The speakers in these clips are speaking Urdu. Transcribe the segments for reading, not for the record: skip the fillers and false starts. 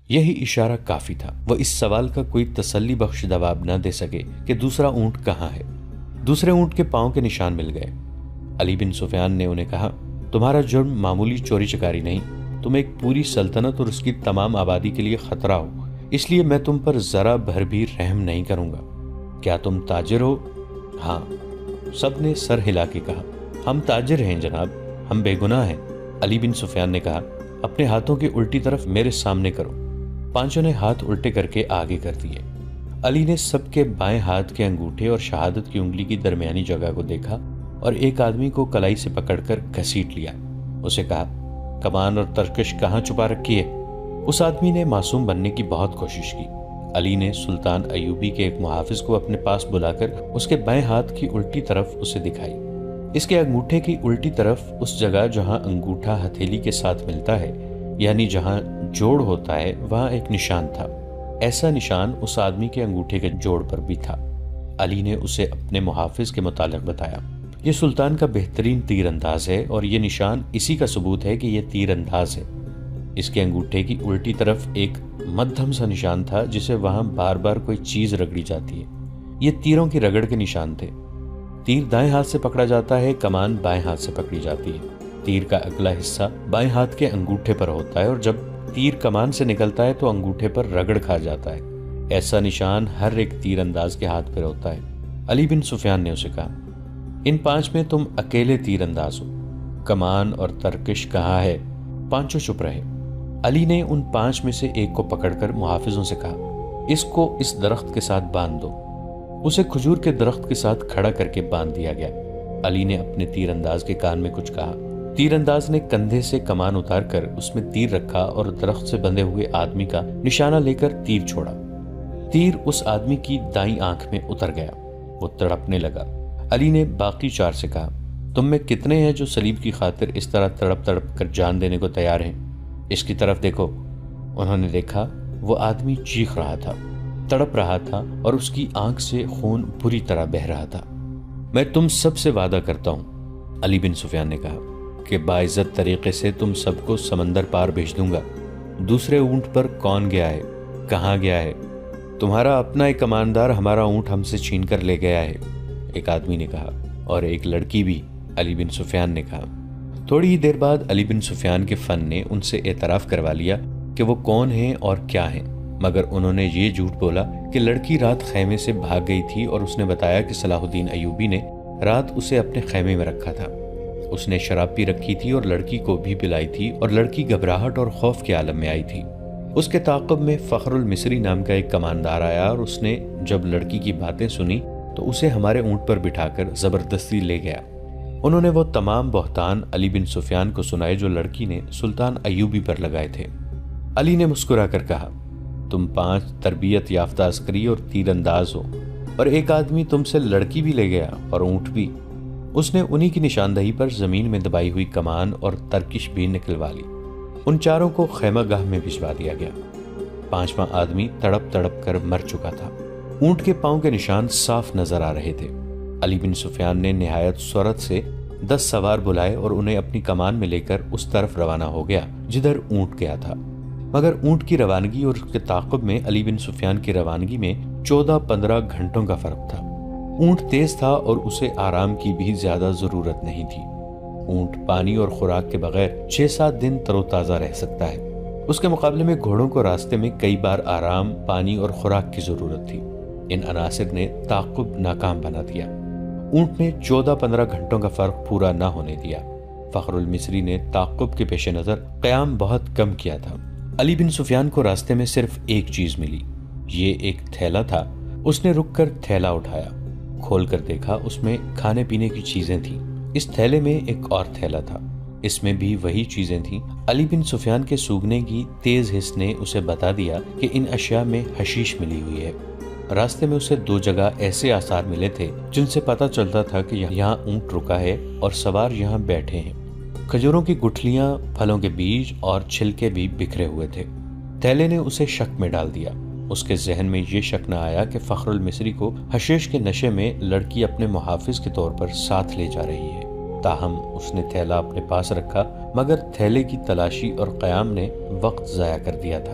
یہی اشارہ کافی تھا۔ وہ اس سوال کا کوئی تسلی بخش جواب نہ دے سکے کہ دوسرا اونٹ کہاں ہے۔ دوسرے اونٹ کے پاؤں کے نشان مل گئے۔ علی بن سفیان نے انہیں کہا، تمہارا جرم معمولی چوری چکاری نہیں، تم ایک پوری سلطنت اور اس کی تمام آبادی کے لیے خطرہ ہو، اس لیے میں تم پر ذرا بھر بھی رحم نہیں کروں گا۔ کیا تم تاجر ہو؟ ہاں، سب نے سر ہلا کے کہا، ہم تاجر ہیں جناب، ہم بے گناہ ہیں۔ علی بن سفیان نے کہا، اپنے ہاتھوں کی الٹی طرف میرے سامنے کرو۔ پانچوں نے ہاتھ الٹے کر کے آگے کر دیے۔ علی نے سب کے بائیں ہاتھ کے انگوٹھے اور شہادت کی انگلی کی درمیانی جگہ کو دیکھا اور ایک آدمی کو کلائی سے پکڑ کر گھسیٹ لیا۔ اسے کہا، کمان اور ترکش کہاں چھپا رکھی ہے؟ اس آدمی نے معصوم بننے کی بہت کوشش کی۔ علی نے سلطان ایوبی کے ایک محافظ کو اپنے پاس بلا کر اس کے بائیں ہاتھ کی الٹی طرف اسے دکھائی۔ اس کے انگوٹھے کی الٹی طرف اس جگہ جہاں انگوٹھا ہتھیلی کے ساتھ ملتا ہے، یعنی جہاں جوڑ ہوتا ہے، وہاں ایک نشان تھا۔ ایسا نشان اس آدمی کے انگوٹھے کے جوڑ پر بھی تھا۔ علی نے اسے اپنے محافظ کے متعلق بتایا، یہ سلطان کا بہترین تیر انداز ہے اور یہ نشان اسی کا ثبوت ہے کہ یہ تیر انداز ہے۔ اس کے انگوٹھے کی الٹی طرف ایک مدھم سا نشان تھا جسے وہاں بار بار کوئی چیز رگڑی جاتی ہے۔ یہ تیروں کی رگڑ کے نشان تھے۔ تیر دائیں ہاتھ سے پکڑا جاتا ہے، کمان بائیں ہاتھ سے پکڑی جاتی ہے۔ تیر کا اگلا حصہ بائیں ہاتھ کے انگوٹھے پر ہوتا ہے اور جب تیر کمان سے نکلتا ہے تو انگوٹھے پر رگڑ کھا جاتا ہے۔ ایسا نشان ہر ایک تیر انداز کے ہاتھ پر ہوتا ہے۔ علی بن سفیان نے اسے کہا، ان پانچ میں تم اکیلے تیر انداز ہو، کمان اور ترکش کہاں ہے؟ پانچوں چپ رہے۔ علی نے ان پانچ میں سے ایک کو پکڑ کر محافظوں سے کہا، اس کو اس درخت کے ساتھ باندھ دو۔ اسے کھجور کے درخت کے ساتھ کھڑا کر کے باندھ دیا گیا۔ علی نے اپنے تیر انداز کے کان میں کچھ کہا۔ تیر انداز نے کندھے سے کمان اتار کر اس میں تیر رکھا اور درخت سے بندھے ہوئے آدمی کا نشانہ لے کر تیر چھوڑا۔ تیر اس آدمی کی دائیں آنکھ میں اتر گیا، وہ تڑپنے لگا۔ علی نے باقی چار سے کہا، تم میں کتنے ہیں جو صلیب کی خاطر اس طرح تڑپ تڑپ کر جان دینے کو تیار ہیں؟ اس کی طرف دیکھو۔ انہوں نے دیکھا، وہ آدمی چیخ رہا تھا، تڑپ رہا تھا اور اس کی آنکھ سے خون بری طرح بہہ رہا تھا۔ میں تم سب سے وعدہ کرتا ہوں، علی بن سفیان نے کہا، کہ باعزت طریقے سے تم سب کو سمندر پار بھیج دوں گا۔ دوسرے اونٹ پر کون گیا ہے؟ کہاں گیا ہے؟ تمہارا اپنا ایک کماندار ہمارا اونٹ ہم سے چھین کر لے گیا ہے، ایک آدمی نے کہا، اور ایک لڑکی بھی، علی بن سفیان نے کہا۔ تھوڑی ہی دیر بعد علی بن سفیان کے فن نے ان سے اعتراف کروا لیا کہ وہ کون ہیں اور کیا ہیں، مگر انہوں نے یہ جھوٹ بولا کہ لڑکی رات خیمے سے بھاگ گئی تھی اور اس نے بتایا کہ صلاح الدین ایوبی نے رات اسے اپنے خیمے میں رکھا تھا۔ اس نے شراب پی رکھی تھی اور لڑکی کو بھی پلائی تھی اور لڑکی گھبراہٹ اور خوف کے عالم میں آئی تھی۔ اس کے تعاقب میں فخر المصری نام کا ایک کماندار آیا اور اس نے جب لڑکی کی باتیں سنی تو اسے ہمارے اونٹ پر بٹھا کر زبردستی لے گیا۔ انہوں نے وہ تمام بہتان علی بن سفیان کو سنائے جو لڑکی نے سلطان ایوبی پر لگائے تھے۔ علی نے مسکرا کر کہا، تم پانچ تربیت یافتہ عسکری اور تیر انداز ہو، اور ایک آدمی تم سے لڑکی بھی لے گیا اور اونٹ بھی۔ اس نے انہی کی نشاندہی پر زمین میں دبائی ہوئی کمان اور ترکش بھی نکلوا لی۔ ان چاروں کو خیمہ گاہ میں بھجوا دیا گیا۔ پانچواں آدمی تڑپ تڑپ کر مر چکا تھا۔ اونٹ کے پاؤں کے نشان صاف نظر آ رہے تھے۔ علی بن سفیان نے نہایت سرعت سے 10 سوار بلائے اور انہیں اپنی کمان میں لے کر اس طرف روانہ ہو گیا جدھر اونٹ گیا تھا۔ مگر اونٹ کی روانگی اور اس کے تعاقب میں علی بن سفیان کی روانگی میں 14-15 گھنٹوں کا فرق تھا۔ اونٹ تیز تھا اور اسے آرام کی بھی زیادہ ضرورت نہیں تھی۔ اونٹ پانی اور خوراک کے بغیر 6-7 دن تر و تازہ رہ سکتا ہے۔ اس کے مقابلے میں گھوڑوں کو راستے میں کئی بار آرام، پانی اور خوراک کی ضرورت تھی۔ ان عناصر نے تعاقب ناکام بنا دیا۔ اونٹ نے 14-15 گھنٹوں کا فرق پورا نہ ہونے دیا۔ فخر المصری نے تعاقب کے پیش نظر قیام بہت کم کیا تھا۔ علی بن سفیان کو راستے میں صرف ایک چیز ملی، یہ ایک تھیلا تھا۔ اس نے رک کر تھیلا اٹھایا، کھول کر دیکھا، اس میں کھانے پینے کی چیزیں تھیں۔ اس تھیلے میں ایک اور تھیلا تھا، اس میں بھی وہی چیزیں تھیں۔ علی بن سفیان کے سونگھنے کی تیز حس نے اسے بتا دیا کہ ان اشیاء میں حشیش ملی ہوئی ہے۔ راستے میں اسے 2 جگہ ایسے آثار ملے تھے جن سے پتہ چلتا تھا کہ یہاں اونٹ رکا ہے اور سوار یہاں بیٹھے ہیں۔ کھجوروں کی گٹھلیاں، پھلوں کے بیج اور چھلکے بھی بکھرے ہوئے تھے۔ تھیلے نے اسے شک میں ڈال دیا۔ اس کے ذہن میں یہ شک نہ آیا کہ فخر المصری کو حشیش کے نشے میں لڑکی اپنے محافظ کے طور پر ساتھ لے جا رہی ہے۔ تاہم اس نے تھیلا اپنے پاس رکھا، مگر تھیلے کی تلاشی اور قیام نے وقت ضائع کر دیا تھا۔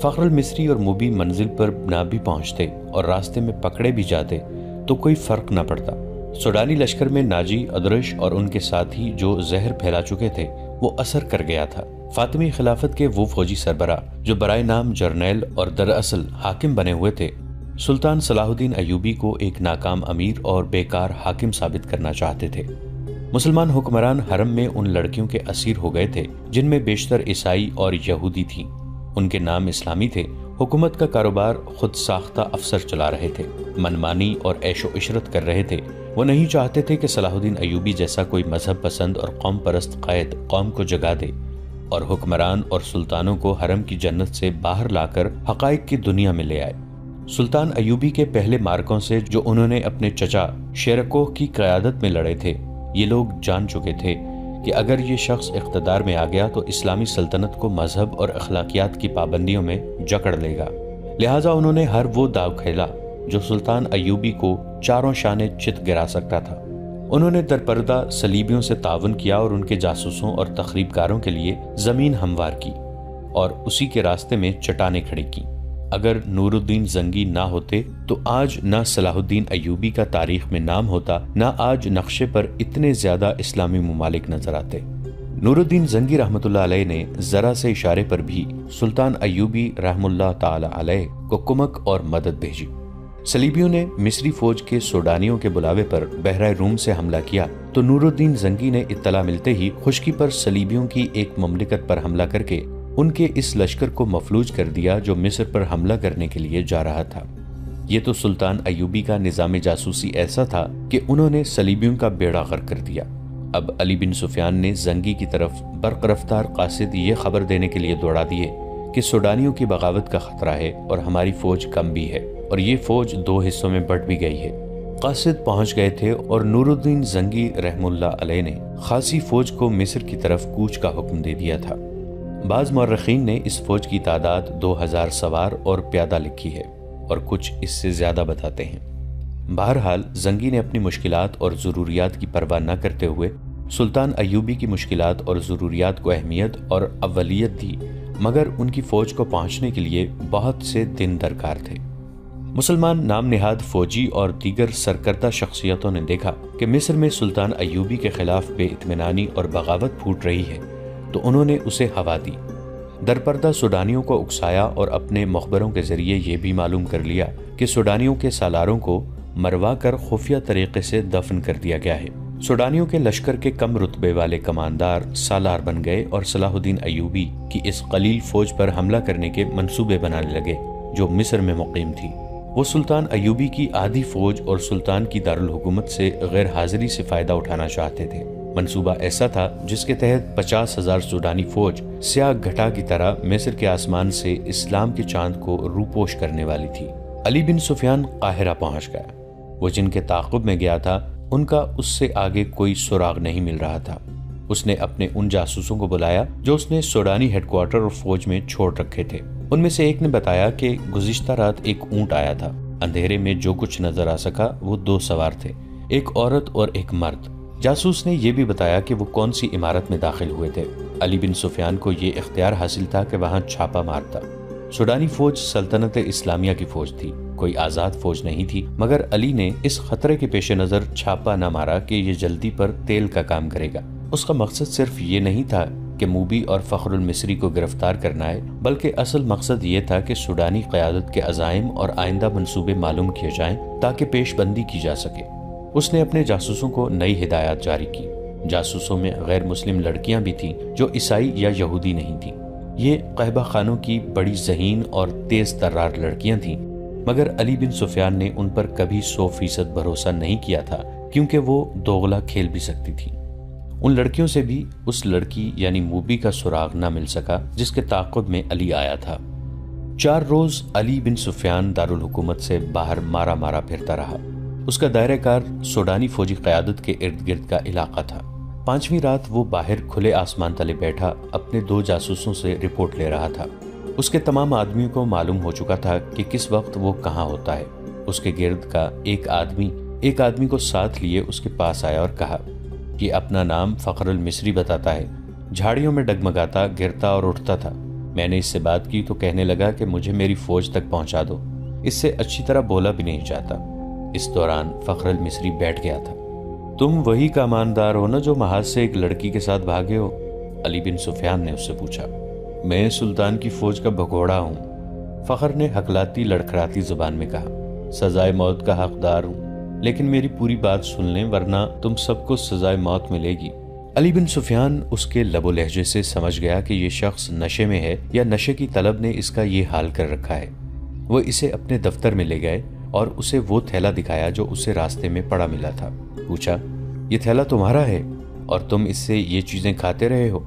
فخر المصری اور موبی منزل پر نہ بھی پہنچتے اور راستے میں پکڑے بھی جاتے تو کوئی فرق نہ پڑتا۔ سوڈانی لشکر میں ناجی، ادرش اور ان کے ساتھی جو زہر پھیلا چکے تھے وہ اثر کر گیا تھا۔ فاطمی خلافت کے وہ فوجی سربراہ جو برائے نام جرنیل اور دراصل حاکم بنے ہوئے تھے، سلطان صلاح الدین ایوبی کو ایک ناکام امیر اور بیکار حاکم ثابت کرنا چاہتے تھے۔ مسلمان حکمران حرم میں ان لڑکیوں کے اسیر ہو گئے تھے جن میں بیشتر عیسائی اور یہودی تھیں۔ ان کے نام اسلامی تھے، حکومت کا کاروبار خود ساختہ افسر چلا رہے تھے، منمانی اور عیش و عشرت کر رہے تھے۔ وہ نہیں چاہتے تھے کہ صلاح الدین ایوبی جیسا کوئی مذہب پسند اور قوم پرست قائد قوم کو جگا دے اور حکمران اور سلطانوں کو حرم کی جنت سے باہر لا کر حقائق کی دنیا میں لے آئے۔ سلطان ایوبی کے پہلے مارکوں سے جو انہوں نے اپنے چچا شیرکوہ کی قیادت میں لڑے تھے، یہ لوگ جان چکے تھے کہ اگر یہ شخص اقتدار میں آ گیا تو اسلامی سلطنت کو مذہب اور اخلاقیات کی پابندیوں میں جکڑ لے گا۔ لہٰذا انہوں نے ہر وہ داؤ کھیلا جو سلطان ایوبی کو چاروں شانے چت گرا سکتا تھا۔ انہوں نے درپردہ صلیبیوں سے تعاون کیا اور ان کے جاسوسوں اور تخریب کاروں کے لیے زمین ہموار کی اور اسی کے راستے میں چٹانیں کھڑی کی۔ اگر نور الدین زنگی نہ ہوتے تو آج نہ صلاح الدین ایوبی کا تاریخ میں نام ہوتا، نہ آج نقشے پر اتنے زیادہ اسلامی ممالک نظر آتے۔ نور الدین زنگی رحمۃ اللہ علیہ نے ذرا سے اشارے پر بھی سلطان ایوبی رحم اللہ تعالی علیہ کو کمک اور مدد بھیجی۔ صلیبیوں نے مصری فوج کے سوڈانیوں کے بلاوے پر بحرۂ روم سے حملہ کیا تو نور الدین زنگی نے اطلاع ملتے ہی خشکی پر صلیبیوں کی ایک مملکت پر حملہ کر کے ان کے اس لشکر کو مفلوج کر دیا جو مصر پر حملہ کرنے کے لیے جا رہا تھا۔ یہ تو سلطان ایوبی کا نظام جاسوسی ایسا تھا کہ انہوں نے صلیبیوں کا بیڑا غرق کر دیا۔ اب علی بن سفیان نے زنگی کی طرف برق رفتار قاصد یہ خبر دینے کے لیے دوڑا دیے کہ سوڈانیوں کی بغاوت کا خطرہ ہے اور ہماری فوج کم بھی ہے اور یہ فوج 2 حصوں میں بٹ بھی گئی ہے۔ قاصد پہنچ گئے تھے اور نور الدین زنگی رحم اللہ علیہ نے خاصی فوج کو مصر کی طرف کوچ کا حکم دے دیا تھا۔ بعض مورخین نے اس فوج کی تعداد 2000 سوار اور پیادہ لکھی ہے اور کچھ اس سے زیادہ بتاتے ہیں۔ بہرحال زنگی نے اپنی مشکلات اور ضروریات کی پرواہ نہ کرتے ہوئے سلطان ایوبی کی مشکلات اور ضروریات کو اہمیت اور اولیت دی، مگر ان کی فوج کو پہنچنے کے لیے بہت سے دن درکار تھے۔ مسلمان نام نہاد فوجی اور دیگر سرکردہ شخصیتوں نے دیکھا کہ مصر میں سلطان ایوبی کے خلاف بے اطمینانی اور بغاوت پھوٹ رہی ہے تو انہوں نے اسے ہوا دی۔ درپردہ سوڈانیوں کو اکسایا اور اپنے مخبروں کے ذریعے یہ بھی معلوم کر لیا کہ سوڈانیوں کے سالاروں کو مروا کر خفیہ طریقے سے دفن کر دیا گیا ہے۔ سوڈانیوں کے لشکر کے کم رتبے والے کماندار سالار بن گئے اور صلاح الدین ایوبی کی اس قلیل فوج پر حملہ کرنے کے منصوبے بنانے لگے جو مصر میں مقیم تھی۔ وہ سلطان ایوبی کی آدھی فوج اور سلطان کی دارالحکومت سے غیر حاضری سے فائدہ اٹھانا چاہتے تھے۔ منصوبہ ایسا تھا جس کے تحت 50,000 سوڈانی فوج سیاہ گھٹا کی طرح مصر کے آسمان سے اسلام کے چاند کو روپوش کرنے والی تھی۔ علی بن سفیان قاہرہ پہنچ گیا۔ وہ جن کے تعاقب میں گیا تھا ان کا اس سے آگے کوئی سراغ نہیں مل رہا تھا۔ اس نے اپنے ان جاسوسوں کو بلایا جو اس نے سوڈانی ہیڈ کوارٹر اور فوج میں چھوڑ رکھے تھے۔ ان میں سے ایک نے بتایا کہ گزشتہ رات ایک اونٹ آیا تھا۔ اندھیرے میں جو کچھ نظر آ سکا وہ 2 سوار تھے، ایک عورت اور ایک مرد۔ جاسوس نے یہ بھی بتایا کہ وہ کون سی عمارت میں داخل ہوئے تھے۔ علی بن سفیان کو یہ اختیار حاصل تھا کہ وہاں چھاپا مارتا۔ سوڈانی فوج سلطنت اسلامیہ کی فوج تھی، کوئی آزاد فوج نہیں تھی، مگر علی نے اس خطرے کے پیش نظر چھاپا نہ مارا کہ یہ جلدی پر تیل کا کام کرے گا۔ اس کا مقصد صرف یہ نہیں تھا کہ موبی اور فخر المصری کو گرفتار کرنا ہے، بلکہ اصل مقصد یہ تھا کہ سوڈانی قیادت کے عزائم اور آئندہ منصوبے معلوم کیے جائیں تاکہ پیش بندی کی جا سکے۔ اس نے اپنے جاسوسوں کو نئی ہدایات جاری کی۔ جاسوسوں میں غیر مسلم لڑکیاں بھی تھیں جو عیسائی یا یہودی نہیں تھیں۔ یہ قہبہ خانوں کی بڑی ذہین اور تیز ترار لڑکیاں تھیں، مگر علی بن سفیان نے ان پر کبھی 100% بھروسہ نہیں کیا تھا کیونکہ وہ دوغلا کھیل بھی سکتی تھی۔ ان لڑکیوں سے بھی اس لڑکی یعنی موبی کا سراغ نہ مل سکا جس کے تعاقب میں علی آیا تھا۔ 4 روز علی بن سفیان دارالحکومت سے باہر مارا مارا پھرتا رہا۔ اس کا دائرہ کار سوڈانی فوجی قیادت کے ارد گرد کا علاقہ تھا۔ 5ویں رات وہ باہر کھلے آسمان تلے بیٹھا اپنے 2 جاسوسوں سے رپورٹ لے رہا تھا۔ اس کے تمام آدمیوں کو معلوم ہو چکا تھا کہ کس وقت وہ کہاں ہوتا ہے۔ اس کے گرد کا ایک آدمی کو ساتھ لیے اس کے پاس آیا اور کہا، یہ اپنا نام فخر المصری بتاتا ہے، جھاڑیوں میں ڈگمگاتا، گرتا اور اٹھتا تھا، میں نے اس سے بات کی تو کہنے لگا کہ مجھے میری فوج تک پہنچا دو، اس سے اچھی طرح بولا بھی نہیں جاتا۔ اس دوران فخر المصری بیٹھ گیا تھا۔ تم وہی کماندار ہو نا جو محاذ سے ایک لڑکی کے ساتھ بھاگے ہو؟ علی بن سفیان نے اس سے پوچھا۔ میں سلطان کی فوج کا بھگوڑا ہوں، فخر نے ہکلاتی لڑکھڑاتی زبان میں کہا۔ سزائے موت کا حقدار ہوں، لیکن میری پوری بات سن لیں ورنہ تم سب کو سزائے موت ملے گی۔ علی بن سفیان اس کے لب و لہجے سے سمجھ گیا کہ یہ شخص نشے میں ہے یا نشے کی طلب نے اس کا یہ حال کر رکھا ہے۔ وہ اسے اپنے دفتر میں لے گئے اور اسے وہ تھیلا دکھایا جو اسے راستے میں پڑا ملا تھا۔ پوچھا، یہ تھیلا تمہارا ہے اور تم اس سے یہ چیزیں کھاتے رہے ہو؟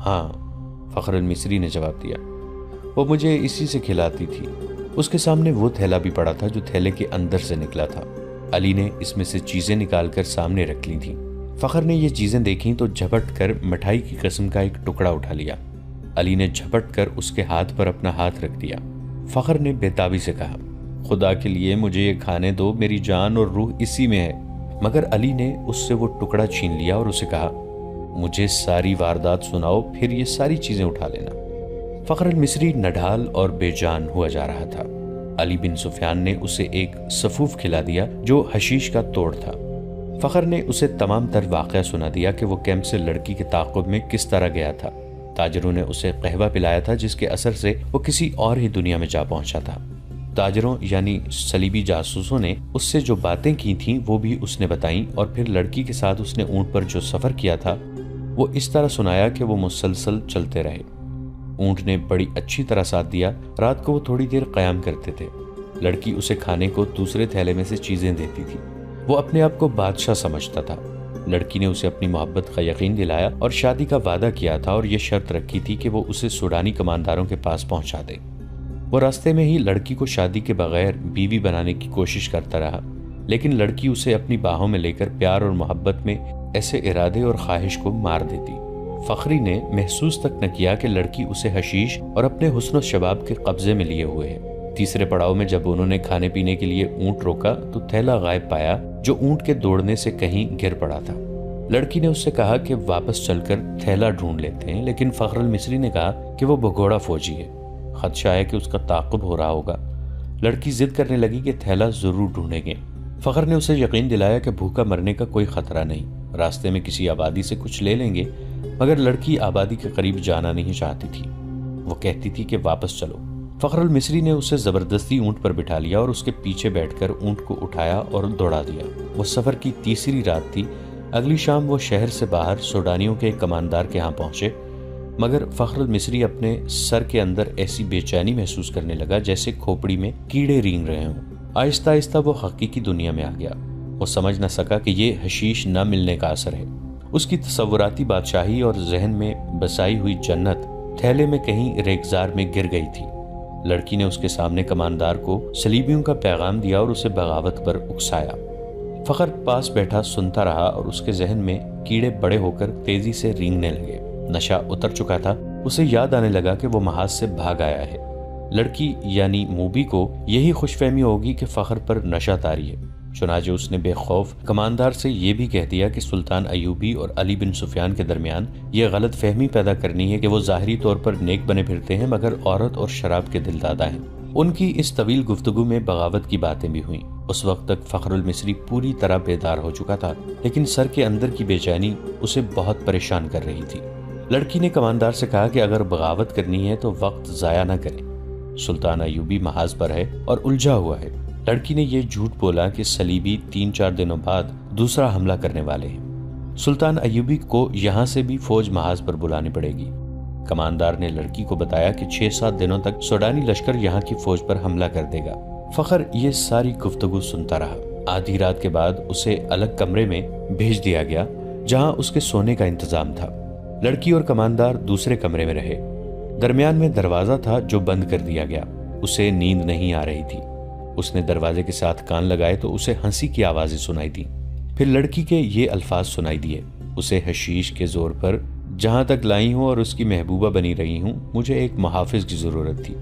ہاں، فخر المصری نے جواب دیا، وہ مجھے اسی سے کھلاتی تھی۔ اس کے سامنے وہ تھیلا بھی پڑا تھا جو تھیلے کے اندر سے نکلا تھا۔ علی نے اس میں سے چیزیں نکال کر سامنے رکھ لی تھیں۔ فخر نے یہ چیزیں دیکھیں تو جھپٹ کر مٹھائی کی قسم کا ایک ٹکڑا اٹھا لیا۔ علی نے جھپٹ کر اس کے ہاتھ پر اپنا ہاتھ رکھ دیا۔ فخر نے بےتابی سے کہا، خدا کے لیے مجھے یہ کھانے دو، میری جان اور روح اسی میں ہے۔ مگر علی نے اس سے وہ ٹکڑا چھین لیا اور اسے کہا، مجھے ساری واردات سناؤ، پھر یہ ساری چیزیں اٹھا لینا۔ فخر المصری نڈھال اور بے جان ہوا جا رہا تھا۔ علی بن سفیان نے اسے ایک سفوف کھلا دیا جو حشیش کا توڑ تھا۔ فخر نے اسے تمام تر واقعہ سنا دیا کہ وہ کیمپ سے لڑکی کے تعاقب میں کس طرح گیا تھا۔ تاجروں نے اسے قہوہ پلایا تھا جس کے اثر سے وہ کسی اور ہی دنیا میں جا پہنچا تھا۔ تاجروں یعنی صلیبی جاسوسوں نے اس سے جو باتیں کی تھیں وہ بھی اس نے بتائیں، اور پھر لڑکی کے ساتھ اس نے اونٹ پر جو سفر کیا تھا وہ اس طرح سنایا کہ وہ مسلسل چلتے رہے۔ اونٹ نے بڑی اچھی طرح ساتھ دیا۔ رات کو وہ تھوڑی دیر قیام کرتے تھے۔ لڑکی اسے کھانے کو دوسرے تھیلے میں سے چیزیں دیتی تھی۔ وہ اپنے آپ کو بادشاہ سمجھتا تھا۔ لڑکی نے اسے اپنی محبت کا یقین دلایا اور شادی کا وعدہ کیا تھا، اور یہ شرط رکھی تھی کہ وہ اسے سوڈانی کمانداروں کے پاس پہنچا دے۔ وہ راستے میں ہی لڑکی کو شادی کے بغیر بیوی بنانے کی کوشش کرتا رہا، لیکن لڑکی اسے اپنی باہوں میں لے کر پیار اور محبت میں ایسے ارادے اور خواہش کو مار دیتی۔ فخری نے محسوس تک نہ کیا کہ لڑکی اسے حشیش اور اپنے حسن و شباب کے قبضے میں لیے ہوئے ہے۔ تیسرے پڑاؤ میں جب انہوں نے کھانے پینے کے لیے اونٹ روکا تو تھیلا غائب پایا جو اونٹ کے دوڑنے سے کہیں گر پڑا تھا۔ لڑکی نے اس سے کہا کہ واپس چل کر تھیلا ڈھونڈ لیتے ہیں، لیکن فخر المصری نے کہا کہ وہ بھگوڑا فوجی ہے، خدشہ ہے کہ اس کا تعاقب ہو رہا ہوگا۔ لڑکی ضد کرنے لگی کہ تھیلا ضرور ڈھونڈیں گے۔ فخر نے اسے یقین دلایا کہ بھوکا مرنے کا کوئی خطرہ نہیں، راستے میں کسی آبادی سے کچھ لے لیں گے۔ مگر لڑکی آبادی کے قریب جانا نہیں چاہتی تھی، وہ کہتی تھی کہ واپس چلو۔ فخر المصری نے اسے زبردستی اونٹ پر بٹھا لیا اور اس کے پیچھے بیٹھ کر اونٹ کو اٹھایا اور دوڑا دیا۔ وہ سفر کی تیسری رات تھی۔ اگلی شام وہ شہر سے باہر سوڈانیوں کے ایک کماندار کے ہاں پہنچے، مگر فخر المصری اپنے سر کے اندر ایسی بے چینی محسوس کرنے لگا جیسے کھوپڑی میں کیڑے رینگ رہے ہوں۔ آہستہ آہستہ وہ حقیقی دنیا میں آ گیا۔ وہ سمجھ نہ سکا کہ یہ حشیش نہ ملنے کا اثر ہے۔ اس کی تصوراتی بادشاہی اور ذہن میں بسائی ہوئی جنت تھیلے میں کہیں ریگزار میں گر گئی تھی۔ لڑکی نے اس کے سامنے کماندار کو صلیبیوں کا پیغام دیا اور اسے بغاوت پر اکسایا۔ فخر پاس بیٹھا سنتا رہا اور اس کے ذہن میں کیڑے بڑے ہو کر تیزی سے رینگنے لگے۔ نشہ اتر چکا تھا۔ اسے یاد آنے لگا کہ وہ محاذ سے بھاگ آیا ہے۔ لڑکی یعنی موبی کو یہی خوش فہمی ہوگی کہ فخر پر نشہ طاری ہے، چنانچہ اس نے بے خوف کماندار سے یہ بھی کہہ دیا کہ سلطان ایوبی اور علی بن سفیان کے درمیان یہ غلط فہمی پیدا کرنی ہے کہ وہ ظاہری طور پر نیک بنے پھرتے ہیں مگر عورت اور شراب کے دل دادا ہیں۔ ان کی اس طویل گفتگو میں بغاوت کی باتیں بھی ہوئیں۔ اس وقت تک فخر المصری پوری طرح بیدار ہو چکا تھا، لیکن سر کے اندر کی بے چینی اسے بہت پریشان کر رہی تھی۔ لڑکی نے کماندار سے کہا کہ اگر بغاوت کرنی ہے تو وقت ضائع نہ کریں، سلطان ایوبی محاذ پر ہے اور الجھا ہوا ہے۔ لڑکی نے یہ جھوٹ بولا کہ صلیبی 3-4 دنوں بعد دوسرا حملہ کرنے والے ہیں۔ سلطان ایوبی کو یہاں سے بھی فوج محاذ پر بلانی پڑے گی۔ کماندار نے لڑکی کو بتایا کہ 6-7 دنوں تک سوڈانی لشکر یہاں کی فوج پر حملہ کر دے گا۔ فخر یہ ساری گفتگو سنتا رہا۔ آدھی رات کے بعد اسے الگ کمرے میں بھیج دیا گیا جہاں اس کے سونے کا انتظام تھا۔ لڑکی اور کماندار دوسرے کمرے میں رہے۔ درمیان میں دروازہ تھا جو بند کر دیا گیا۔ اسے نیند نہیں آ رہی تھی۔ اس نے دروازے کے ساتھ کان لگائے تو اسے ہنسی کی آوازیں سنائی دی۔ پھر لڑکی کے یہ الفاظ سنائی دیے، اسے حشیش کے زور پر جہاں تک لائی ہوں اور اس کی محبوبہ بنی رہی ہوں، مجھے ایک محافظ کی ضرورت تھی۔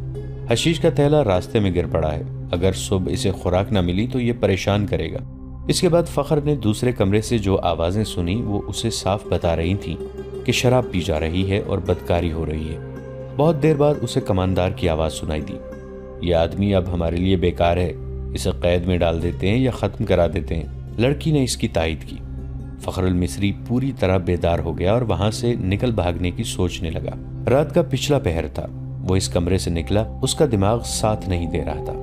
حشیش کا تھیلا راستے میں گر پڑا ہے، اگر صبح اسے خوراک نہ ملی تو یہ پریشان کرے گا۔ اس کے بعد فخر نے دوسرے کمرے سے جو آوازیں سنی وہ اسے صاف بتا رہی تھیں کہ شراب پی جا رہی ہے اور بدکاری ہو رہی ہے۔ بہت دیر بعد اسے کماندار کی آواز سنائی دی، یہ آدمی اب ہمارے لیے بیکار ہے، اسے قید میں ڈال دیتے ہیں یا ختم کرا دیتے ہیں۔ لڑکی نے اس کی تائید کی۔ فخر المصری پوری طرح بیدار ہو گیا اور وہاں سے نکل بھاگنے کی سوچنے لگا۔ رات کا پچھلا پہر تھا، وہ اس کمرے سے نکلا، اس کا دماغ ساتھ نہیں دے رہا تھا۔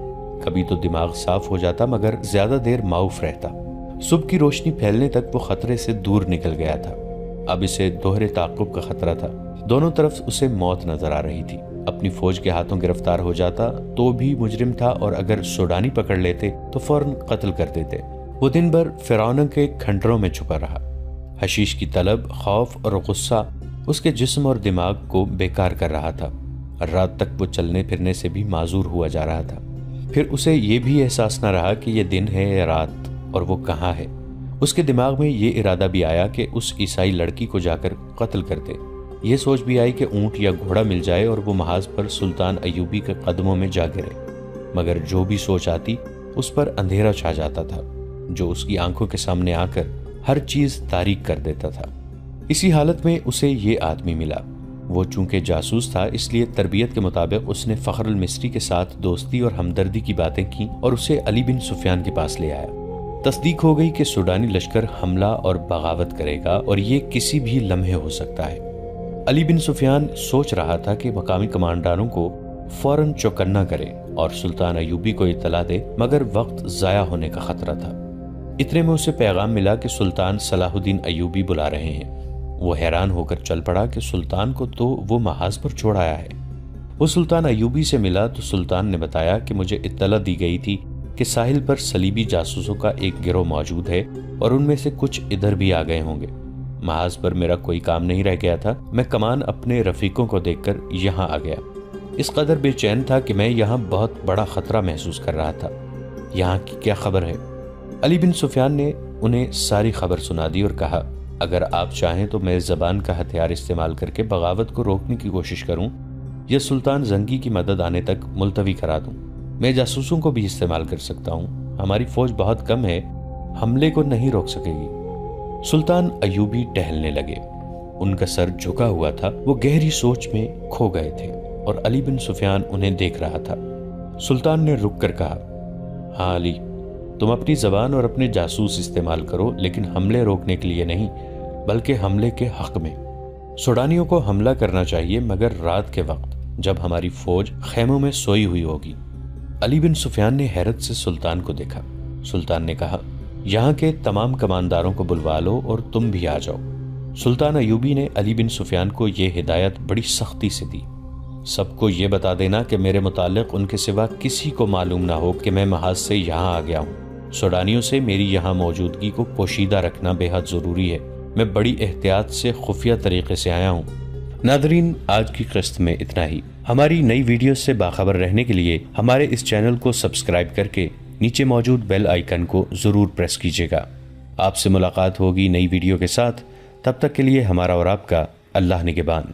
کبھی تو دماغ صاف ہو جاتا مگر زیادہ دیر معاف رہتا۔ صبح کی روشنی پھیلنے تک وہ خطرے سے دور نکل گیا تھا۔ اب اسے دوہرے تعاقب کا خطرہ تھا، دونوں طرف اسے موت نظر آ رہی تھی۔ اپنی فوج کے ہاتھوں گرفتار ہو جاتا تو بھی مجرم تھا، اور اگر سوڈانی پکڑ لیتے تو فوراً قتل کر دیتے۔ وہ دن بھر فرعون کے کھنڈروں میں چھپا رہا۔ حشیش کی طلب، خوف اور غصہ اس کے جسم اور دماغ کو بیکار کر رہا تھا۔ رات تک وہ چلنے پھرنے سے بھی معذور ہوا جا رہا تھا۔ پھر اسے یہ بھی احساس نہ رہا کہ یہ دن ہے یا رات اور وہ کہاں ہے۔ اس کے دماغ میں یہ ارادہ بھی آیا کہ اس عیسائی لڑکی کو جا کر قتل کر دے۔ یہ سوچ بھی آئی کہ اونٹ یا گھوڑا مل جائے اور وہ محاذ پر سلطان ایوبی کے قدموں میں جا گرے، مگر جو بھی سوچ آتی اس پر اندھیرا چھا جاتا تھا جو اس کی آنکھوں کے سامنے آ کر ہر چیز تاریک کر دیتا تھا۔ اسی حالت میں اسے یہ آدمی ملا۔ وہ چونکہ جاسوس تھا اس لیے تربیت کے مطابق اس نے فخر المصری کے ساتھ دوستی اور ہمدردی کی باتیں کی اور اسے علی بن سفیان کے پاس لے آیا۔ تصدیق ہو گئی کہ سوڈانی لشکر حملہ اور بغاوت کرے گا اور یہ کسی بھی لمحے ہو سکتا ہے۔ علی بن سفیان سوچ رہا تھا کہ مقامی کمانڈاروں کو فوراً چوکنا کرے اور سلطان ایوبی کو اطلاع دے، مگر وقت ضائع ہونے کا خطرہ تھا۔ اتنے میں اسے پیغام ملا کہ سلطان صلاح الدین ایوبی بلا رہے ہیں۔ وہ حیران ہو کر چل پڑا کہ سلطان کو تو وہ محاذ پر چھوڑ آیا ہے۔ وہ سلطان ایوبی سے ملا تو سلطان نے بتایا کہ مجھے اطلاع دی گئی تھی کہ ساحل پر صلیبی جاسوسوں کا ایک گروہ موجود ہے اور ان میں سے کچھ ادھر بھی آ گئے ہوں گے۔ محاذ پر میرا کوئی کام نہیں رہ گیا تھا، میں کمان اپنے رفیقوں کو دیکھ کر یہاں آ گیا۔ اس قدر بے چین تھا کہ میں یہاں بہت بڑا خطرہ محسوس کر رہا تھا۔ یہاں کی کیا خبر ہے؟ علی بن سفیان نے انہیں ساری خبر سنا دی اور کہا، اگر آپ چاہیں تو میں زبان کا ہتھیار استعمال کر کے بغاوت کو روکنے کی کوشش کروں یا سلطان زنگی کی مدد آنے تک ملتوی کرا دوں۔ میں جاسوسوں کو بھی استعمال کر سکتا ہوں، ہماری فوج بہت کم ہے، حملے کو نہیں روک سکے گی۔ سلطان ایوبی ٹہلنے لگے، ان کا سر جھکا ہوا تھا، وہ گہری سوچ میں کھو گئے تھے اور علی بن سفیان انہیں دیکھ رہا تھا۔ سلطان نے رک کر کہا، ہاں علی، تم اپنی زبان اور اپنے جاسوس استعمال کرو، لیکن حملے روکنے کے لیے نہیں بلکہ حملے کے حق میں۔ سوڈانیوں کو حملہ کرنا چاہیے مگر رات کے وقت جب ہماری فوج خیموں میں سوئی ہوئی ہوگی۔ علی بن سفیان نے حیرت سے سلطان کو دیکھا۔ سلطان نے کہا، یہاں کے تمام کمانداروں کو بلوا لو اور تم بھی آ جاؤ۔ سلطان ایوبی نے علی بن سفیان کو یہ ہدایت بڑی سختی سے دی، سب کو یہ بتا دینا کہ میرے متعلق ان کے سوا کسی کو معلوم نہ ہو کہ میں محاذ سے یہاں آ گیا ہوں۔ سوڈانیوں سے میری یہاں موجودگی کو پوشیدہ رکھنا بے حد ضروری ہے، میں بڑی احتیاط سے خفیہ طریقے سے آیا ہوں۔ ناظرین، آج کی قسط میں اتنا ہی۔ ہماری نئی ویڈیوز سے باخبر رہنے کے لیے ہمارے اس چینل کو سبسکرائب کر کے نیچے موجود بیل آئیکن کو ضرور پریس کیجیے گا۔ آپ سے ملاقات ہوگی نئی ویڈیو کے ساتھ، تب تک کے لیے ہمارا اور آپ کا اللہ نگہبان۔